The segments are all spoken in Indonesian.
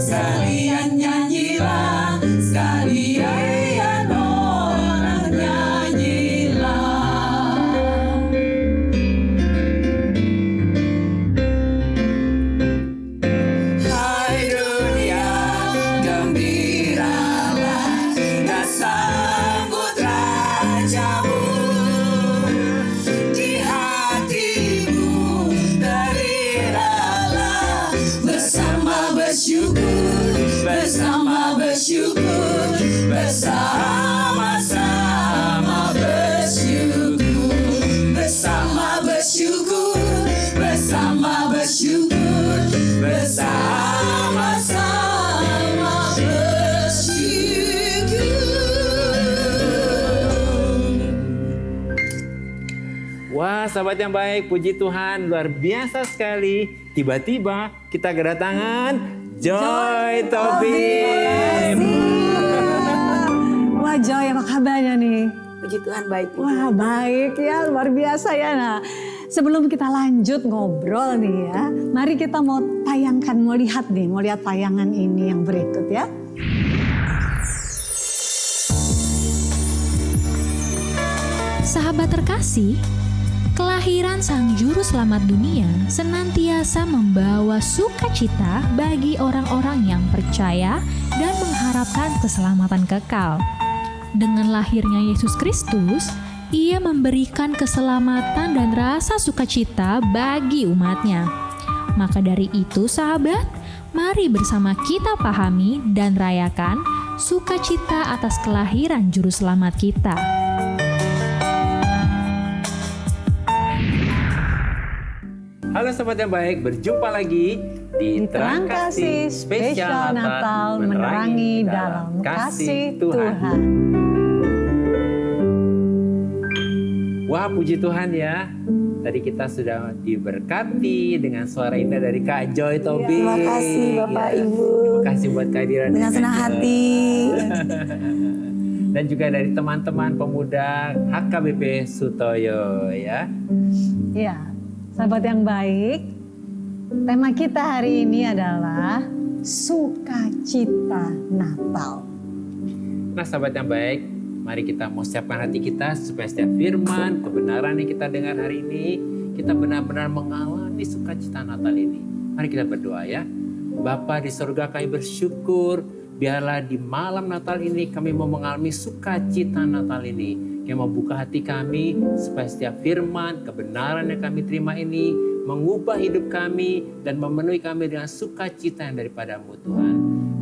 sekalian nyanyilah, sekalian orang nyanyilah. Hai dunia, gembiralah dan sambut rajamu. Di hatimu teriralah bersama bersyukur, bersama bersyukur, bersama-sama bersyukur, bersama bersyukur, bersama bersyukur, bersama-sama bersyukur. Wah, sahabat yang baik, puji Tuhan, luar biasa sekali. Tiba-tiba kita kedatangan Joy Tobing. Wah Joy, apa kabarnya nih? Puji Tuhan baik. Wah baik ya, luar biasa ya. Nah, sebelum kita lanjut ngobrol nih ya, mari kita mau lihat tayangan ini yang berikut ya. Sahabat terkasih, kelahiran Sang Juru Selamat dunia senantiasa membawa sukacita bagi orang-orang yang percaya dan mengharapkan keselamatan kekal. Dengan lahirnya Yesus Kristus, Ia memberikan keselamatan dan rasa sukacita bagi umatnya. Maka dari itu sahabat, mari bersama kita pahami dan rayakan sukacita atas kelahiran Juru Selamat kita. Halo sahabat yang baik, berjumpa lagi di Terang Kasih Spesial Natal menerangi dalam kasih Tuhan. Wah, puji Tuhan ya. Tadi kita sudah diberkati dengan suara indah dari Kak Joy Tobing. Terima kasih Bapak Ibu. Terima kasih buat kehadiran Dengan senang hati. Dan juga dari teman-teman pemuda HKBP Sutoyo ya. Ya, sahabat yang baik, tema kita hari ini adalah sukacita Natal. Nah sahabat yang baik, mari kita mau siapkan hati kita supaya setiap firman, kebenaran yang kita dengar hari ini, kita benar-benar mengalami sukacita Natal ini. Mari kita berdoa ya. Bapa di surga, kami bersyukur, biarlah di malam Natal ini kami mau mengalami sukacita Natal ini. Kami mau buka hati kami supaya setiap firman, kebenaran yang kami terima ini mengubah hidup kami dan memenuhi kami dengan sukacita yang daripada-Mu Tuhan.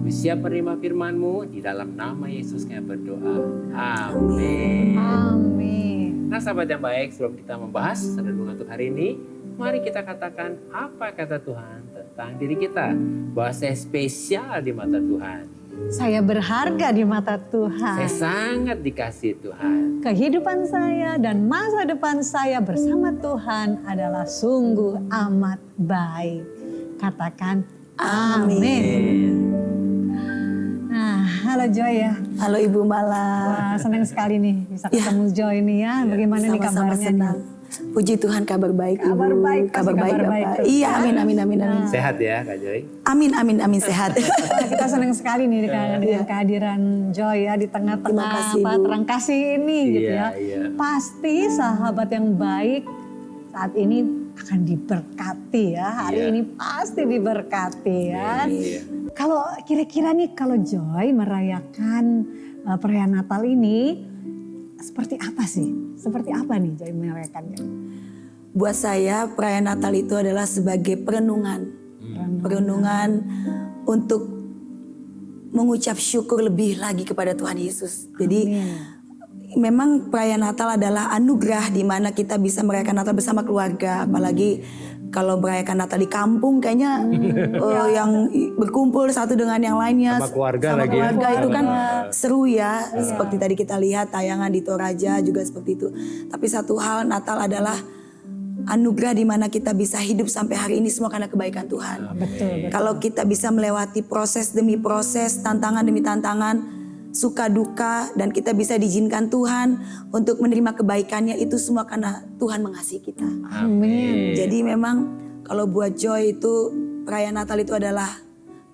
Kami siap menerima firman-Mu, di dalam nama Yesus kami berdoa. Amin. Amin. Nah sahabat yang baik, sebelum kita membahas renungan untuk hari ini, mari kita katakan apa kata Tuhan tentang diri kita. Bahwa saya spesial di mata Tuhan. Saya berharga di mata Tuhan. Saya sangat dikasihi Tuhan. Kehidupan saya dan masa depan saya bersama Tuhan adalah sungguh amat baik. Katakan amin. Nah, halo Joy ya. Halo Ibu Mala. Wah, senang sekali nih bisa ketemu Joy nih ya. Bagaimana nih Sama-sama kabarnya senang. nih? Puji Tuhan kabar baik Ibu. Kabar baik, kabar pasti baik kabar Bapak. baik terus, Iya, ya. amin. Sehat ya Kak Joy? Amin sehat. Nah, kita senang sekali nih dengan kehadiran Joy ya di tengah-tengah Terima kasih, Bu. Terang Kasih ini gitu ya. Iya. Pasti sahabat yang baik saat ini akan diberkati ya. Hari Iya. ini pasti diberkati ya. Iya. Kalau kira-kira nih kalau Joy merayakan perayaan Natal ini seperti apa sih? Seperti apa nih Joy merayakannya? Buat saya perayaan Natal itu adalah sebagai perenungan. Perenungan untuk mengucap syukur lebih lagi kepada Tuhan Yesus. Jadi memang perayaan Natal adalah anugerah di mana kita bisa merayakan Natal bersama keluarga. Apalagi kalau merayakan Natal di kampung kayaknya yang berkumpul satu dengan yang lainnya. Sama keluarga lagi ya. Keluarga itu kan seru ya. Seperti tadi kita lihat tayangan di Toraja juga seperti itu. Tapi satu hal Natal adalah anugerah di mana kita bisa hidup sampai hari ini semua karena kebaikan Tuhan. Betul. Kalau kita bisa melewati proses demi proses, tantangan demi tantangan, suka duka, dan kita bisa diizinkan Tuhan untuk menerima kebaikannya, itu semua karena Tuhan mengasihi kita. Amin. Jadi memang kalau buat Joy itu perayaan Natal itu adalah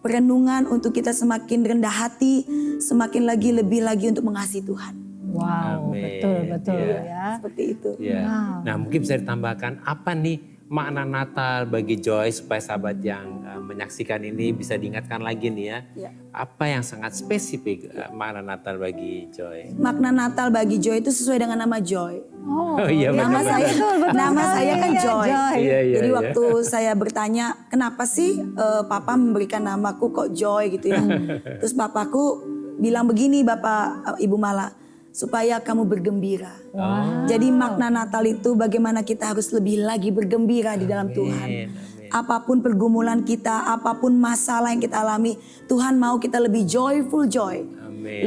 perenungan untuk kita semakin rendah hati, semakin lebih lagi untuk mengasihi Tuhan. Wow, Amin. betul Iya. ya. Seperti itu. Ya. Wow. Nah, mungkin bisa ditambahkan apa nih makna Natal bagi Joy supaya sahabat yang menyaksikan ini bisa diingatkan lagi nih ya. Ya. Apa yang sangat spesifik makna Natal bagi Joy? Makna Natal bagi Joy itu sesuai dengan nama Joy. Oh iya, Nama benar-benar. saya, betul nama sekali. saya kan Iya, Joy. Joy. Iya, iya, Jadi iya. waktu saya bertanya, kenapa sih Papa memberikan namaku kok Joy gitu ya? Terus Papaku bilang begini, Bapak Ibu Mala, supaya kamu bergembira. Jadi makna Natal itu bagaimana kita harus lebih lagi bergembira di dalam Tuhan. Amin. Apapun pergumulan kita, apapun masalah yang kita alami, Tuhan mau kita lebih joyful joy. Amin.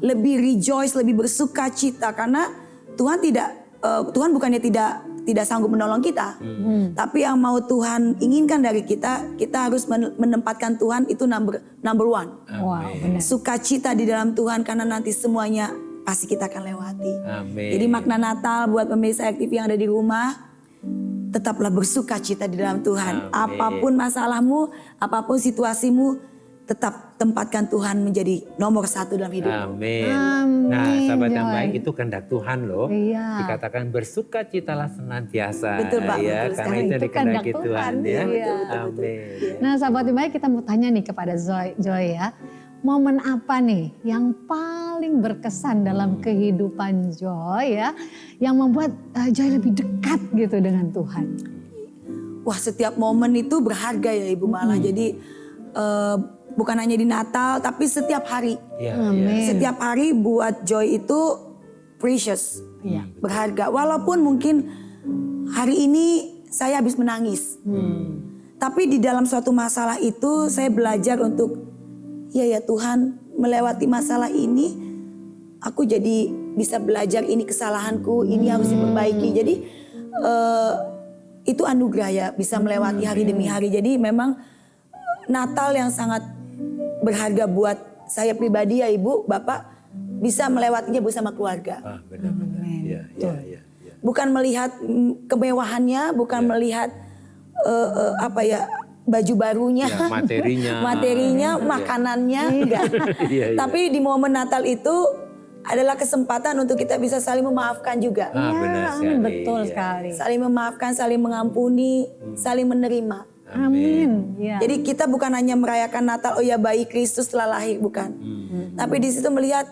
Lebih rejoice, lebih bersuka cita karena Tuhan bukannya tidak sanggup menolong kita. Tapi yang mau Tuhan inginkan dari kita harus menempatkan Tuhan itu number one. Wow, benar. Sukacita di dalam Tuhan karena nanti semuanya pasti kita akan lewati. Amin. Jadi makna Natal buat pemirsa aktif yang ada di rumah, tetaplah bersukacita di dalam Tuhan. Amin. Apapun masalahmu, apapun situasimu, tetap tempatkan Tuhan menjadi nomor satu dalam hidup. Amin. Amin, Nah, sahabat yang Joy. baik itu kehendak Tuhan loh. Iya. Dikatakan bersukacitalah senantiasa. Betul, Pak, Ya, betul karena sekali. itu Itu dikehendaki kehendak Tuhan Tuhan, ya. iya. Amin. Nah, sahabat yang baik, kita mau tanya nih kepada Joy ya. Momen apa nih yang paling berkesan dalam kehidupan Joy ya, yang membuat Joy lebih dekat gitu dengan Tuhan? Wah, setiap momen itu berharga ya Ibu Mala. Jadi bukan hanya di Natal, tapi setiap hari. Iya, Amin. iya. Setiap hari buat Joy itu precious, Iya. berharga. Walaupun mungkin hari ini saya habis menangis. Tapi di dalam suatu masalah itu saya belajar untuk, ya Tuhan, melewati masalah ini, aku jadi bisa belajar ini kesalahanku, ini harus diperbaiki. Jadi itu anugerah ya, bisa melewati hari demi hari. Jadi memang Natal yang sangat berharga buat saya pribadi ya Ibu, Bapak, bisa melewatinya bersama keluarga. Ah, benar-benar. Iya, iya, iya. Iya. Bukan melihat kemewahannya, bukan melihat baju barunya, Ya, materinya. makanannya, enggak. Iya, iya. Tapi di momen Natal itu adalah kesempatan untuk kita bisa saling memaafkan juga. Ah, benar sekali. Amin, betul Iya. sekali. Saling memaafkan, saling mengampuni, saling menerima. Amin. Ya. Jadi kita bukan hanya merayakan Natal, oh ya bayi Kristus telah lahir, bukan. Tapi di situ melihat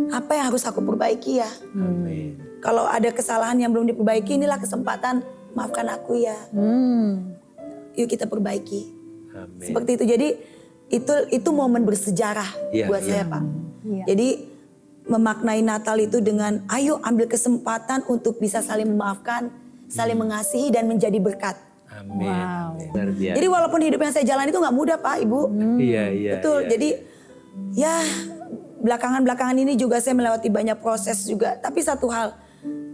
apa yang harus aku perbaiki ya. Amin. Kalau ada kesalahan yang belum diperbaiki, inilah kesempatan, maafkan aku ya. Yuk kita perbaiki. Amin. Seperti itu. Jadi itu momen bersejarah Iya, buat iya. saya, Pak. Iya. Jadi memaknai Natal itu dengan ayo ambil kesempatan untuk bisa saling memaafkan, saling mengasihi dan menjadi berkat. Amin. Wow. Amin. Luar biasa. Jadi walaupun hidup yang saya jalani itu nggak mudah, Pak, Ibu. Iya, iya. Betul. iya. Jadi ya belakangan ini juga saya melewati banyak proses juga. Tapi satu hal,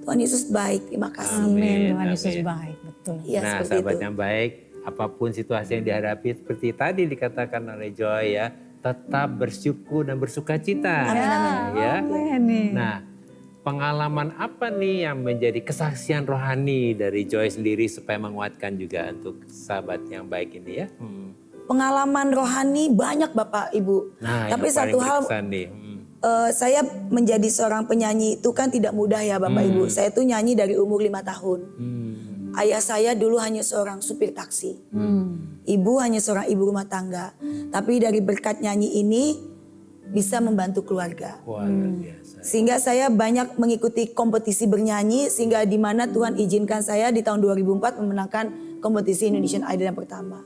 Tuhan Yesus baik. Terima kasih. Amin. Tuhan Amin. Yesus baik, betul. Iya, Nah, seperti sahabat itu. yang baik, apapun situasi yang dihadapi seperti tadi dikatakan oleh Joy ya, tetap bersyukur dan bersukacita. Ya. Amin. Nah, pengalaman apa nih yang menjadi kesaksian rohani dari Joy sendiri supaya menguatkan juga untuk sahabat yang baik ini ya? Pengalaman rohani banyak Bapak Ibu. Nah, Tapi yang paling satu hal, berkesan nih. saya menjadi seorang penyanyi itu kan tidak mudah ya Bapak Ibu. Saya tuh nyanyi dari umur 5 tahun. Ayah saya dulu hanya seorang supir taksi. Ibu hanya seorang ibu rumah tangga. Tapi dari berkat nyanyi ini bisa membantu keluarga. Wah, luar biasa. Sehingga saya banyak mengikuti kompetisi bernyanyi. Sehingga di mana Tuhan izinkan saya di tahun 2004 memenangkan kompetisi Indonesian Idol yang pertama.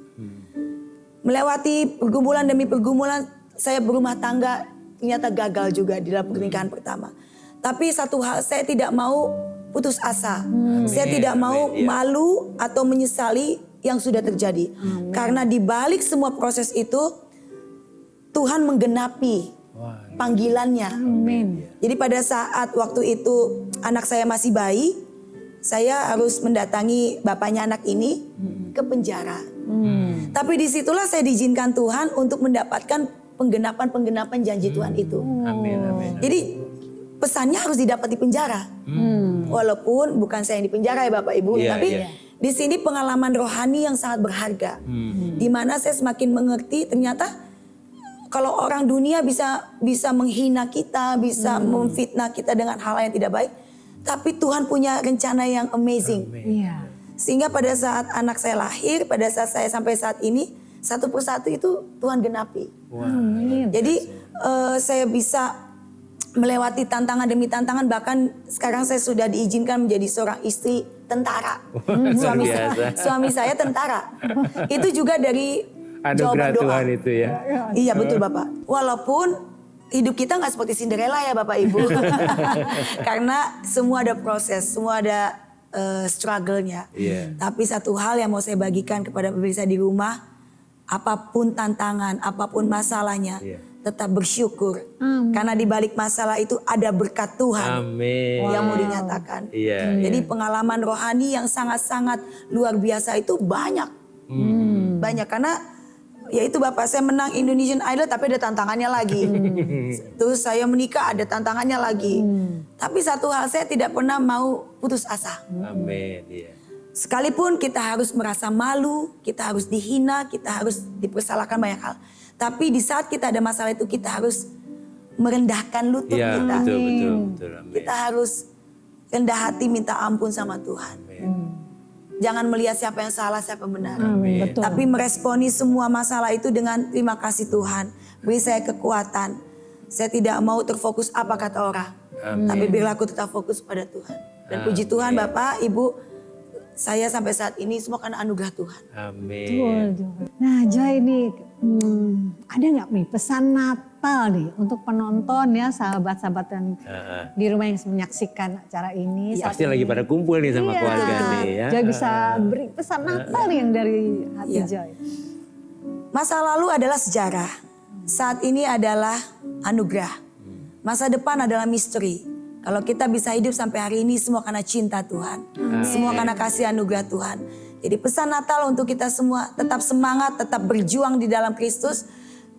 Melewati pergumulan demi pergumulan, saya berumah tangga ternyata gagal juga di dalam pernikahan pertama. Tapi satu hal, saya tidak mau putus asa. Saya tidak mau amin, iya. malu atau menyesali yang sudah terjadi. Karena di balik semua proses itu, Tuhan menggenapi Wah, panggilannya. Amin. Jadi pada saat waktu itu anak saya masih bayi, saya harus mendatangi bapaknya anak ini ke penjara. Tapi disitulah saya diizinkan Tuhan untuk mendapatkan penggenapan janji Tuhan itu. amin, amin. Jadi pesannya harus didapat di penjara. Walaupun bukan saya yang di penjara ya Bapak Ibu, Iya, tapi iya. Di sini pengalaman rohani yang sangat berharga. Di mana saya semakin mengerti ternyata kalau orang dunia bisa menghina kita, bisa memfitnah kita dengan hal yang tidak baik, tapi Tuhan punya rencana yang amazing. Iya. Sehingga pada saat anak saya lahir, pada saat saya sampai saat ini, satu persatu itu Tuhan genapi. Amin. Jadi saya bisa melewati tantangan demi tantangan, bahkan sekarang saya sudah diizinkan menjadi seorang istri tentara. Suami saya tentara. Itu juga dari Anugerah jawaban doa. Tuhan itu ya. Iya betul Bapak. Walaupun hidup kita nggak seperti Cinderella ya Bapak Ibu. Karena semua ada proses, semua ada struggle-nya. Iya. Tapi satu hal yang mau saya bagikan kepada pemirsa di rumah, apapun tantangan, apapun masalahnya, tetap bersyukur. Karena di balik masalah itu ada berkat Tuhan yang mau dinyatakan. Iya. Jadi pengalaman rohani yang sangat-sangat luar biasa itu banyak. Banyak karena ya itu Bapak, saya menang Indonesian Idol tapi ada tantangannya lagi. Terus saya menikah ada tantangannya lagi. Tapi satu hal, saya tidak pernah mau putus asa. Amin. Iya. Sekalipun kita harus merasa malu, kita harus dihina, kita harus dipersalahkan banyak hal. Tapi di saat kita ada masalah itu kita harus merendahkan lutut Iya, kita. betul. Amin. Kita harus rendah hati minta ampun sama Tuhan. Jangan melihat siapa yang salah, siapa yang benar. Betul. Tapi meresponi semua masalah itu dengan terima kasih Tuhan. Beri saya kekuatan. Saya tidak mau terfokus apa kata orang. Tapi biarlah aku tetap fokus pada Tuhan. Dan puji Tuhan Bapak, Ibu, saya sampai saat ini semua karena anugerah Tuhan. Amin. Nah Joy ini ada nggak nih pesan Natal nih untuk penonton ya, sahabat-sahabat yang di rumah yang menyaksikan acara ini. Pasti lagi pada kumpul nih sama keluarga nih ya. Joy bisa beri pesan Natal nih yang dari hati Joy. Masa lalu adalah sejarah. Saat ini adalah anugerah. Masa depan adalah misteri. Kalau kita bisa hidup sampai hari ini semua karena cinta Tuhan. Semua karena kasih anugerah Tuhan. Jadi pesan Natal untuk kita semua, tetap semangat, tetap berjuang di dalam Kristus.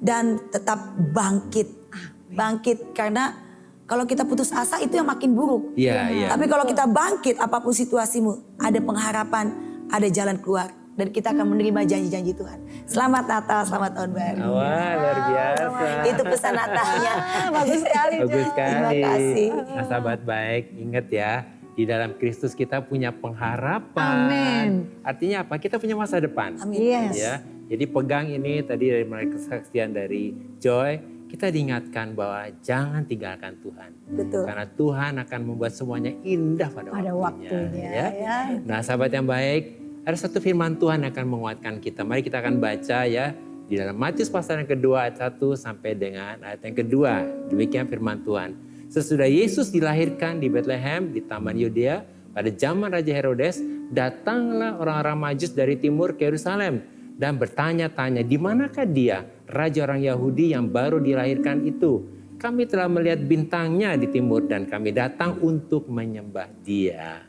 Dan tetap bangkit. Bangkit karena kalau kita putus asa itu yang makin buruk. Iya. Tapi kalau kita bangkit apapun situasimu, ada pengharapan, ada jalan keluar. Dan kita akan menerima janji-janji Tuhan. Selamat Natal, selamat tahun baru. Wah, luar biasa. Itu pesan Natalnya. Bagus sekali Joy. Bagus sekali. Terima kasih. Nah, sahabat baik, ingat ya, di dalam Kristus kita punya pengharapan. Amin. Artinya apa? Kita punya masa depan. Amin. Yes. Ya. Jadi pegang ini tadi dari mulai kesaksian dari Joy, kita diingatkan bahwa jangan tinggalkan Tuhan. Betul. Karena Tuhan akan membuat semuanya indah pada waktunya. ya. Nah, sahabat yang baik, ada satu firman Tuhan yang akan menguatkan kita. Mari kita akan baca ya di dalam Matius pasal yang kedua ayat 1 sampai dengan ayat yang kedua. Demikian firman Tuhan. Sesudah Yesus dilahirkan di Bethlehem di Taman Yudea pada zaman Raja Herodes, datanglah orang-orang Majus dari timur ke Yerusalem dan bertanya-tanya, di manakah dia, raja orang Yahudi yang baru dilahirkan itu? Kami telah melihat bintangnya di timur dan kami datang untuk menyembah dia.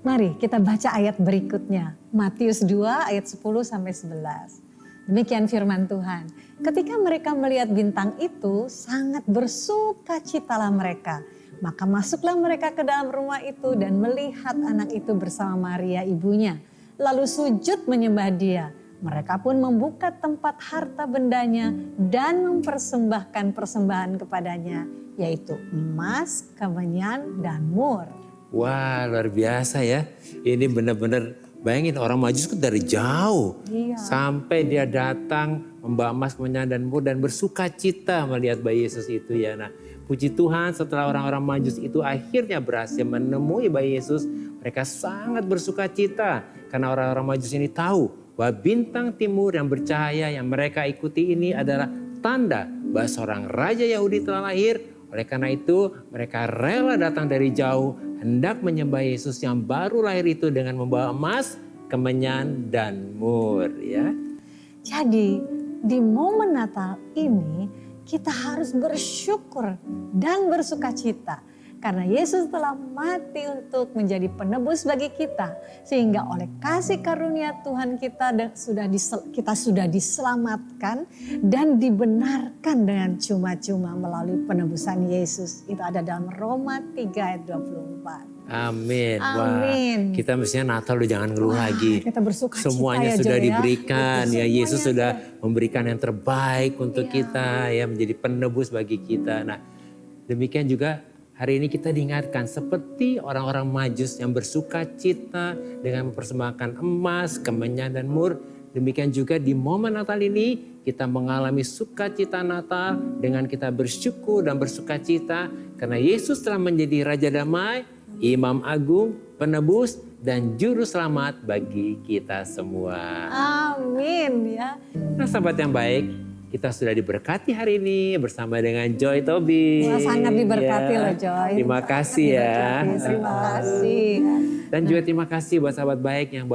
Mari kita baca ayat berikutnya. Matius 2 ayat 10 sampai 11. Demikian firman Tuhan. Ketika mereka melihat bintang itu, sangat bersukacitalah mereka. Maka masuklah mereka ke dalam rumah itu dan melihat anak itu bersama Maria ibunya. Lalu sujud menyembah dia. Mereka pun membuka tempat harta bendanya dan mempersembahkan persembahan kepadanya. Yaitu emas, kemenyan, dan mur. Wah, luar biasa ya. Ini benar-benar bayangin orang Majus itu dari jauh. Sampai dia datang membawa emas, kemenyan, dan mur dan bersuka cita melihat bayi Yesus itu ya. Nah, puji Tuhan setelah orang-orang Majus itu akhirnya berhasil menemui bayi Yesus. Mereka sangat bersuka cita karena orang-orang Majus ini tahu bahwa bintang timur yang bercahaya yang mereka ikuti ini adalah tanda bahwa seorang raja Yahudi telah lahir. Oleh karena itu mereka rela datang dari jauh hendak menyembah Yesus yang baru lahir itu dengan membawa emas, kemenyan, dan mur. Ya. Jadi di momen Natal ini kita harus bersyukur dan bersukacita. Karena Yesus telah mati untuk menjadi penebus bagi kita. Sehingga oleh kasih karunia Tuhan kita sudah diselamatkan dan dibenarkan dengan cuma-cuma melalui penebusan Yesus. Itu ada dalam Roma 3 ayat 24. Amin. Amin. Wah, kita mestinya Natal udah jangan ngeluh lagi. Kita bersuka cita Semuanya ya, sudah Joy, ya. diberikan ya. Semuanya Yesus sudah memberikan yang terbaik untuk kita ya, menjadi penebus bagi kita. Nah, demikian juga hari ini kita diingatkan seperti orang-orang Majus yang bersuka cita dengan mempersembahkan emas, kemenyan dan mur. Demikian juga di momen Natal ini kita mengalami sukacita Natal dengan kita bersyukur dan bersukacita karena Yesus telah menjadi Raja Damai, Imam Agung, Penebus, dan Juru Selamat bagi kita semua. Amin ya. Nah sahabat yang baik, kita sudah diberkati hari ini bersama dengan Joy Tobing. Wah, sangat diberkati Ya. loh Joy. Terima kasih ya. Terima kasih. Dan juga terima kasih buat sahabat baik yang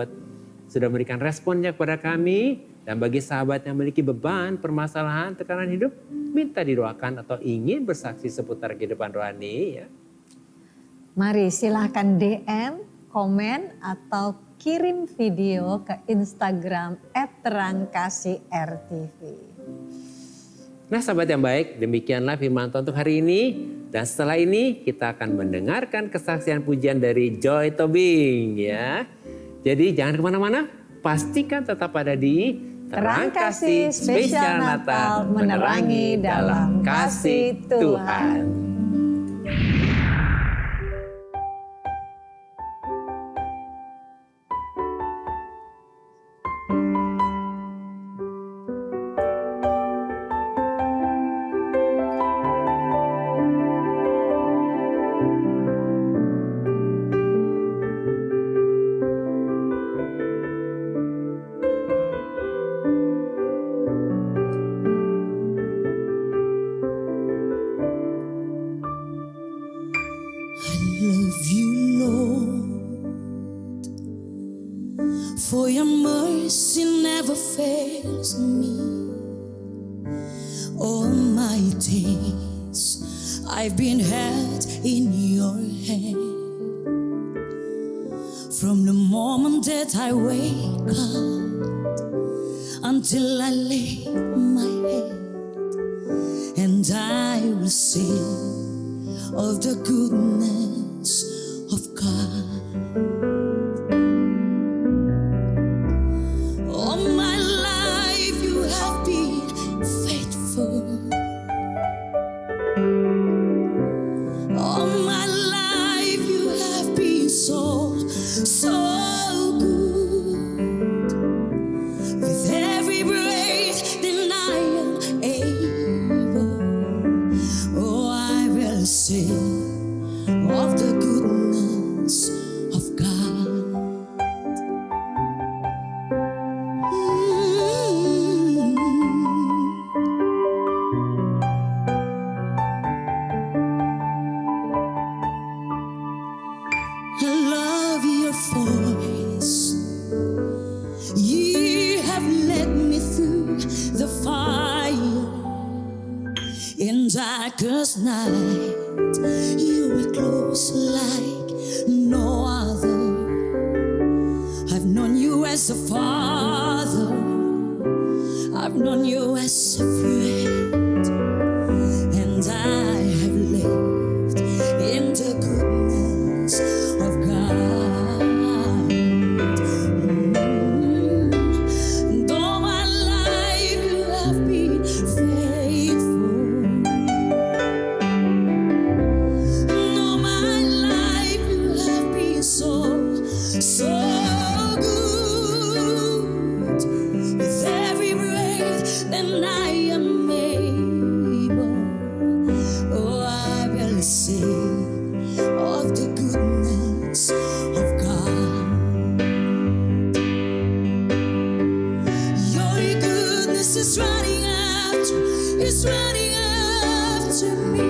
sudah memberikan responnya kepada kami. Dan bagi sahabat yang memiliki beban, permasalahan, tekanan hidup, minta didoakan atau ingin bersaksi seputar kehidupan rohani ya. Mari silahkan DM, komen, atau kirim video ke Instagram @terangkasih_rtv. Nah sahabat yang baik, demikianlah firman Tuhan untuk hari ini. Dan setelah ini kita akan mendengarkan kesaksian pujian dari Joy Tobing ya. Jadi jangan kemana-mana, pastikan tetap ada di Terang Kasih Spesial Natal menerangi dalam kasih Tuhan. Love you, Lord, for your mercy never fails me. All my days I've been held in your hand. From the moment that I wake up until I lay my head, and I will sing of the goodness of God. All my life you have been faithful. All my life you have been so good. With every breath that I am able, oh, I will sing of the goodness of God. I love your voice. You have led me through the fire in darkest night. You were close like no other. I've known you as a father. I've known you as a friend. And I have lived in the goodness of God. And all my life you have been faithful. And all my life you have been so good. With every breath that I am able, oh, I will sing of the goodness of God. Your goodness is running after me.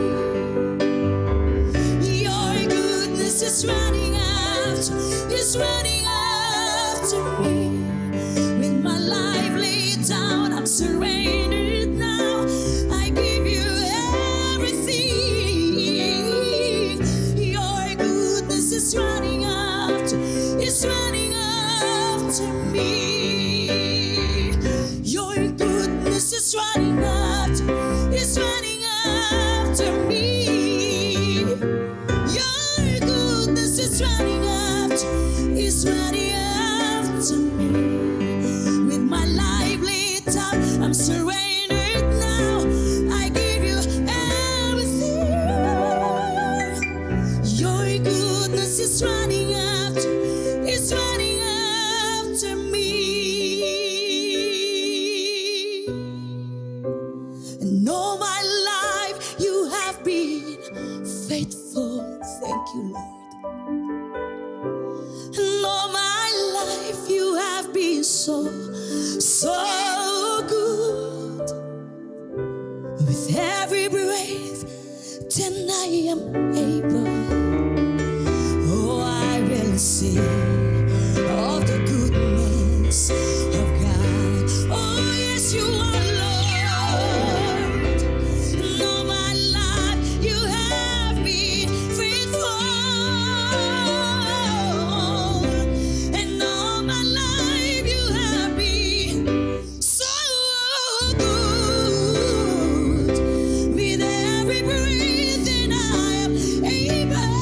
Your goodness is running after me. With my life laid down, I'm surrendered now. I give you everything. Your goodness is running after me. Your goodness is running after me. Your goodness is with every breath, then I am able. Oh, I will sing of the goodness of God. Oh, yes, you are Lord. And all my life you have been faithful. And all my life you have been so good. With every breath that I am able,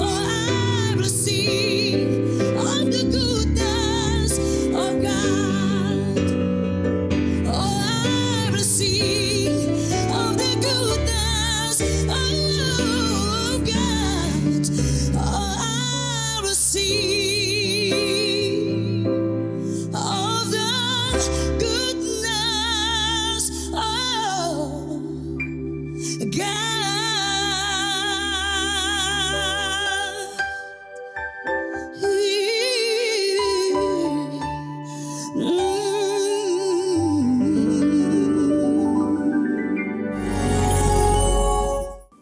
oh, I will sing of the goodness of God. Oh, I will sing of the goodness of God. Oh, I will sing of the goodness of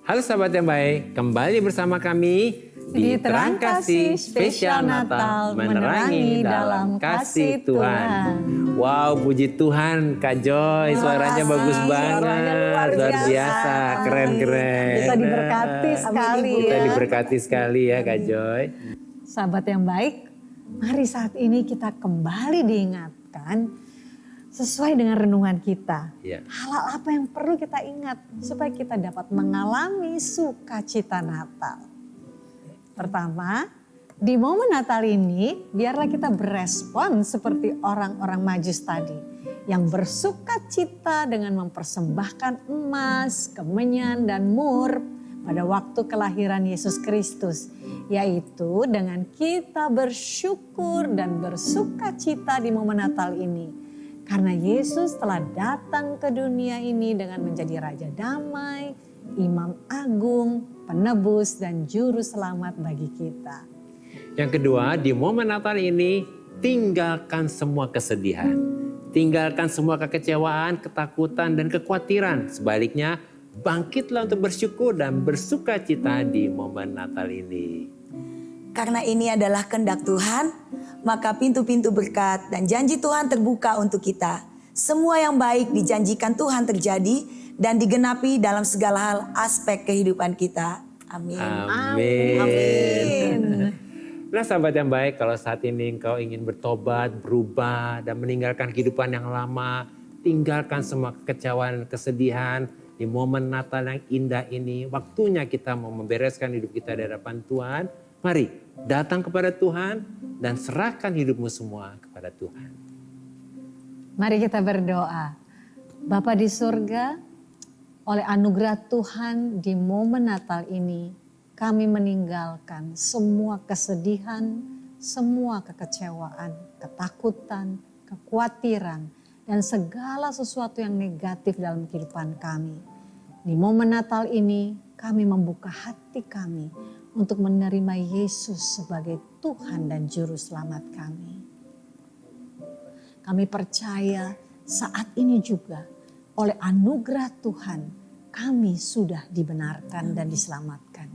Halo sahabat yang baik, kembali bersama kami Di Terang Kasih Spesial Natal, menerangi dalam kasih Tuhan. Wow, puji Tuhan Kak Joy, suaranya bagus banget, luar biasa, keren-keren. Kita diberkati sekali Kita ya. diberkati sekali ya Kak Joy. Sahabat yang baik, mari saat ini kita kembali diingatkan sesuai dengan renungan kita. Iya. Hal apa yang perlu kita ingat supaya kita dapat mengalami sukacita Natal. Pertama, di momen Natal ini biarlah kita berespon seperti orang-orang Majus tadi yang bersukacita dengan mempersembahkan emas, kemenyan, dan mur pada waktu kelahiran Yesus Kristus, yaitu dengan kita bersyukur dan bersukacita di momen Natal ini. Karena Yesus telah datang ke dunia ini dengan menjadi Raja Damai, Imam Agung, Penebus, dan Juru Selamat bagi kita. Yang kedua, di momen Natal ini tinggalkan semua kesedihan. Tinggalkan semua kekecewaan, ketakutan, dan kekhawatiran. Sebaliknya, bangkitlah untuk bersyukur dan bersukacita di momen Natal ini. Karena ini adalah kehendak Tuhan, maka pintu-pintu berkat dan janji Tuhan terbuka untuk kita. Semua yang baik dijanjikan Tuhan terjadi dan digenapi dalam segala hal aspek kehidupan kita. Amin. Amin. Nah sahabat yang baik, kalau saat ini engkau ingin bertobat, berubah, dan meninggalkan kehidupan yang lama, tinggalkan semua kekecewaan, kesedihan, di momen Natal yang indah ini, waktunya kita mau membereskan hidup kita di hadapan Tuhan. Mari datang kepada Tuhan dan serahkan hidupmu semua kepada Tuhan. Mari kita berdoa. Bapa di surga, oleh anugerah Tuhan di momen Natal ini, kami meninggalkan semua kesedihan, semua kekecewaan, ketakutan, kekhawatiran, dan segala sesuatu yang negatif dalam kehidupan kami. Di momen Natal ini, kami membuka hati kami untuk menerima Yesus sebagai Tuhan dan Juru Selamat kami. Kami percaya saat ini juga oleh anugerah Tuhan kami sudah dibenarkan dan diselamatkan.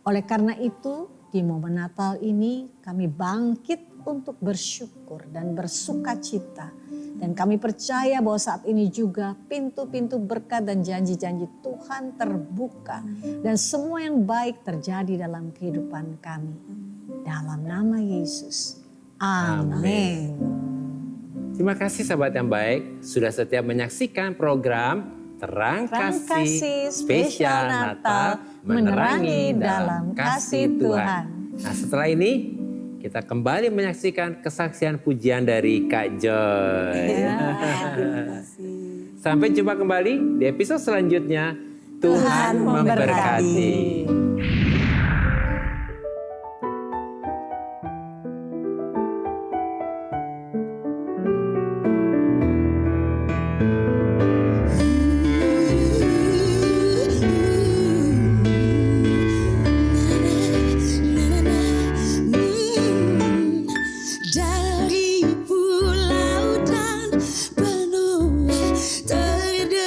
Oleh karena itu di momen Natal ini kami bangkit untuk bersyukur dan bersukacita. Dan kami percaya bahwa saat ini juga pintu-pintu berkat dan janji-janji Tuhan terbuka. Dan semua yang baik terjadi dalam kehidupan kami. Dalam nama Yesus. Amin. Terima kasih sahabat yang baik sudah setia menyaksikan program Terang Kasih Spesial Natal Menerangi dalam Kasih Tuhan. Nah setelah ini kita kembali menyaksikan kesaksian pujian dari Kak Joy. Sampai jumpa kembali di episode selanjutnya. Tuhan memberkati. Dari pulau dan benua terdekat.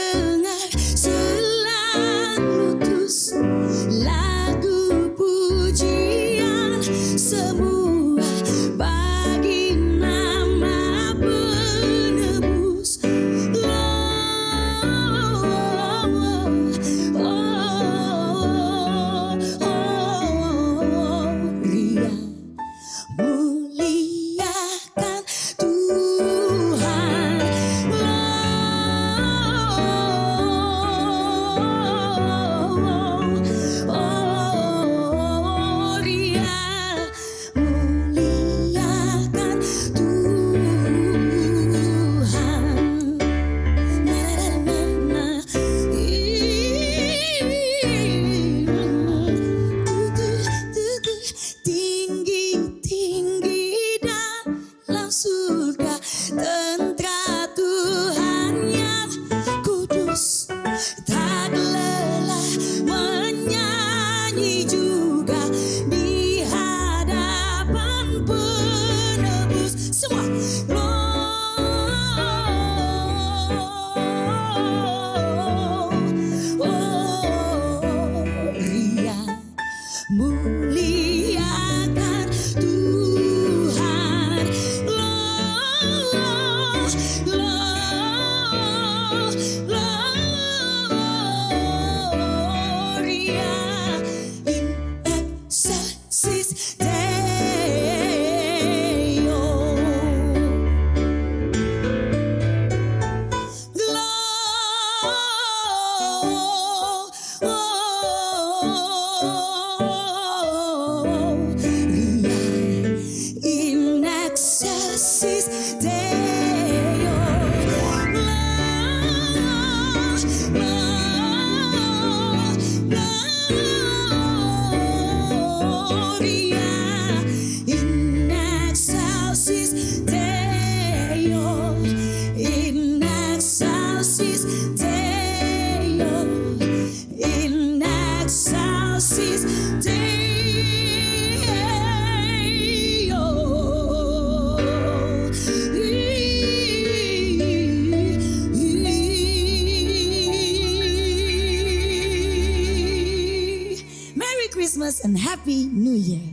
Christmas and Happy New Year.